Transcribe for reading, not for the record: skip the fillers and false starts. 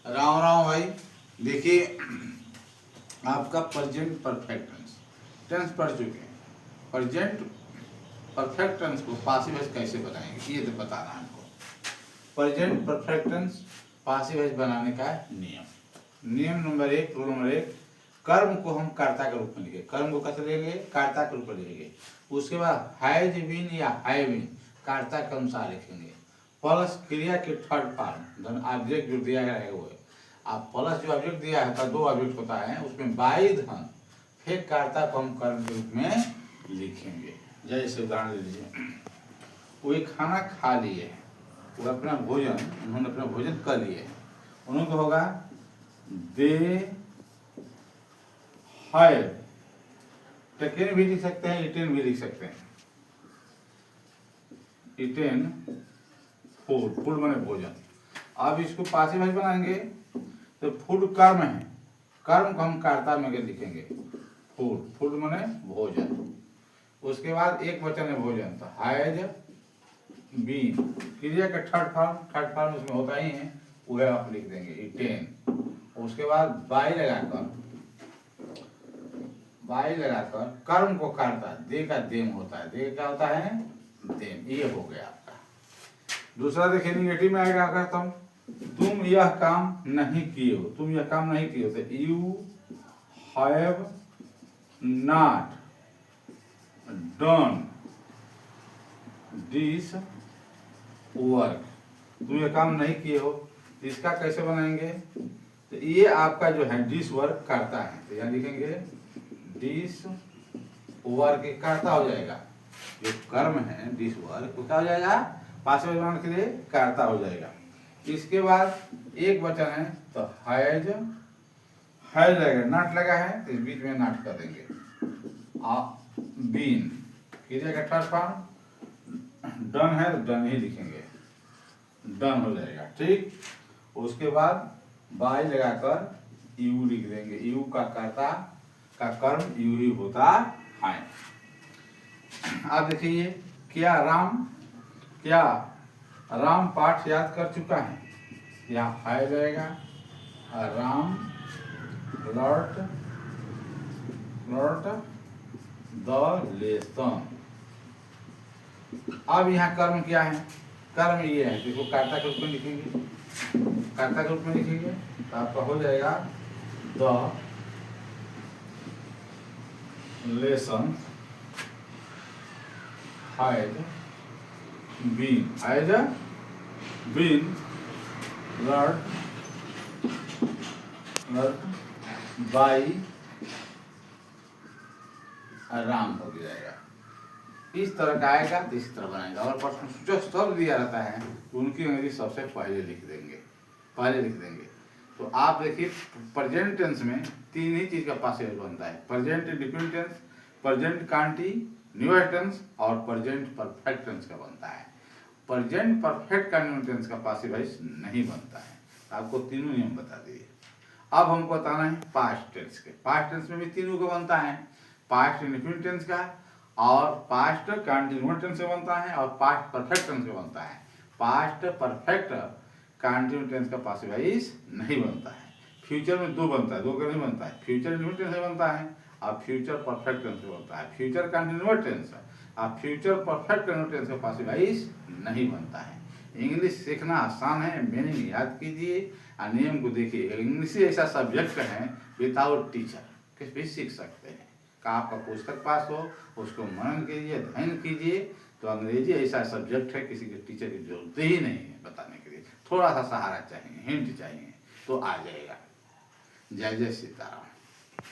राम राम भाई। देखिए, आपका प्रेजेंट परफेक्ट टेंस टेंस पढ़ चुके हैं। प्रेजेंट परफेक्ट टेंस को पासिव वॉइस कैसे बनाएंगे ये तो बताना है हमको। Present perfect tense passive voice बनाने का नियम नंबर 1, रूल नंबर 1, कर्म को हम कर्ता के रूप में लिखेंगे। कर्म को कैसे लेंगे? कर्ता के रूप में लिखेंगे। उसके बाद हैज बीन या हैव बीन कर्ता के अनुसार लिखेंगे। प्लस क्रिया के थर्ड फॉर्म ऑब्जेक्ट जो दिया गया है वो है। आप प्लस जो ऑब्जेक्ट दिया है, दो ऑब्जेक्ट होता है उसमें बाई धन फिर कर्ता को हम कर्म के रूप में लिखेंगे। जैसे उदाहरण लीजिए, वो एक खाना खा लिए, वो अपना भोजन उन्होंने अपना भोजन कर लिए। उन्होंने होगा दे हैव, टेकन भी लिख सकते हैं, इटेन भी लिख सकते हैं। इटेन फूड, फूड माने भोजन। अब इसको पासिव वॉइस बनाएंगे तो फूड कर्म है, कर्म को हम कर्ता में लिखेंगे। फूड, फूड माने भोजन। उसके बाद एक वचन है भोजन, तो हैज बीन क्रिया का थर्ड फॉर्म उसमें होता ही है, वह आप लिख देंगे इटेन। उसके बाद बाई लगाकर कर्म को कर्ता, दे का देम होता है, दे क्या होता है? देम। ये हो गया आपका। दूसरा देखिए, निगेटिव में आएगा अगर तुम यह काम नहीं किए हो, तुम यह काम नहीं किए हो, तो you have not done this work. तुम यह काम नहीं किए हो, तो इसका कैसे बनाएंगे? तो ये आपका जो है दिस वर्क करता है, तो यहाँ लिखेंगे दिस वर्क करता हो जाएगा। जो कर्म है दिस वर्क क्या हो जाएगा? पासिव वॉइस बनाने के लिए करता हो जाएगा। इसके बाद एक वचन है तो हैज लगेगा, नॉट लगा है तो इस बीच में नॉट कर देंगे। बीन क्रिया का थर्ड फॉर्म डन है तो डन ही लिखेंगे, डन हो जाएगा। ठीक। उसके बाद बाई लगाकर यू लिख देंगे। यू का कर्ता का कर्म यू ही होता है। आप देखिए, क्या राम पाठ याद कर चुका है? यहाँ है जाएगा राम लर्ट द लेसन। अब यहाँ कर्म क्या है? कर्म ये है, देखो कर्ता के रूप में लिखेंगे, कर्ता के रूप में लिखेंगे तो आपका हो जाएगा the lesson has been learn by Ram हो जाएगा। इस तरह का आएगा तो इस तरह बनाएगा। और प्रश्न जो सब दिया रहता है उनकी अंग्रेजी सबसे पहले लिख देंगे। तो आप देखिए, प्रेजेंट टेंस में तीन ही चीज का पासिव वॉइस बनता है: present indefinite tense, present continuous tense और प्रेजेंट परफेक्ट टेंस का बनता है। प्रेजेंट परफेक्ट कंटीन्यूअस टेंस का पासिव वॉइस नहीं बनता है। आपको तीनों नियम बता दिए। अब हमको बताना है पास्ट टेंस के। पास्ट टेंस में भी तीनों का बनता है, पास्ट इंडिफिनिट टेंस का और पास्ट कंटीन्यूअस टेंस का बनता है और पास्ट परफेक्ट टेंस का बनता है। पास्ट परफेक्ट कंटीन्यूअस टेंस का पासिव वॉइस नहीं बनता है। फ्यूचर में दो बनता है, दो का नहीं बनता है। फ्यूचर इंडिफिनिट टेंस में बनता है और फ्यूचर परफेक्ट टेंस में बनता है। फ्यूचर कंटीन्यूअस टेंस और फ्यूचर परफेक्ट कंटीन्यूअस टेंस का पासिव वॉइस नहीं बनता है। इंग्लिश सीखना आसान है, मीनिंग याद कीजिए और नियम को देखिए। इंग्लिश ऐसा सब्जेक्ट है विदाउट टीचर किस भी सीख सकते हैं। का आपका पुस्तक पास हो, उसको मनन कीजिए, अध्ययन कीजिए, तो अंग्रेजी ऐसा सब्जेक्ट है किसी के टीचर की जरूरत ही नहीं है बताने के लिए। थोड़ा सा सहारा चाहिए, हिंट चाहिए तो आ जाएगा। जय जय सीताराम।